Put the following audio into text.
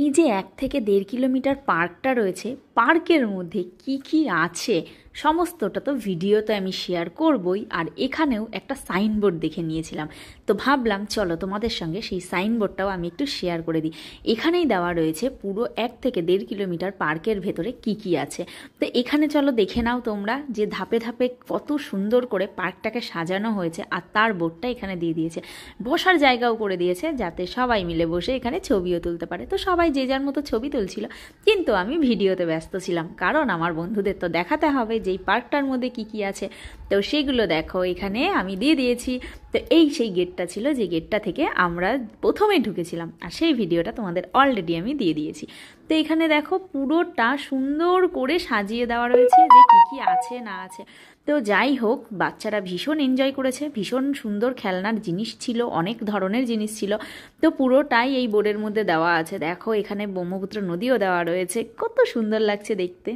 এই যে ১ থেকে ১.৫ কিলোমিটার পার্কটা রয়েছে, পার্কের মধ্যে কি কি আছে সমস্তটা তো ভিডিওতে আমি শেয়ার করবই। আর এখানেও একটা সাইনবোর্ড দেখে নিয়েছিলাম, তো ভাবলাম চলো তোমাদের সঙ্গে সেই সাইনবোর্ডটাও আমি একটু শেয়ার করে দিই। এখানেই দেওয়া রয়েছে পুরো ১ থেকে ১.৫ কিলোমিটার পার্কের ভেতরে কি কি আছে। তো এখানে চলো দেখে নাও তোমরা যে ধাপে ধাপে কত সুন্দর করে পার্কটাকে সাজানো হয়েছে। আর তার বোর্ডটা এখানে দিয়ে দিয়েছে, বসার জায়গাও করে দিয়েছে যাতে সবাই মিলে বসে এখানে ছবিও তুলতে পারে। তো সবাই যে যার মতো ছবি তুলছিল, কিন্তু আমি ভিডিওতে ব্যস্ত ছিলাম, কারণ আমার বন্ধুদের তো দেখাতে হবে যে এই পার্কটার মধ্যে কি কি আছে। তো সেগুলো দেখো এখানে আমি দিয়ে দিয়েছি। তো এই সেই গেটটা ছিল যে গেটটা থেকে আমরা প্রথমে ঢুকেছিলাম, আর সেই ভিডিওটা তোমাদের অলরেডি আমি দিয়ে দিয়েছি। তো এখানে দেখো পুরোটা সুন্দর করে সাজিয়ে দেওয়া রয়েছে যে কি কি আছে না আছে। তো যাই হোক, বাচ্চারা ভীষণ এনজয় করেছে, ভীষণ সুন্দর খেলনার জিনিস ছিল, অনেক ধরনের জিনিস ছিল। তো পুরোটাই এই বোর্ডের মধ্যে দেওয়া আছে। দেখো এখানে ব্রহ্মপুত্র নদীও দেওয়া রয়েছে, কত সুন্দর লাগছে দেখতে।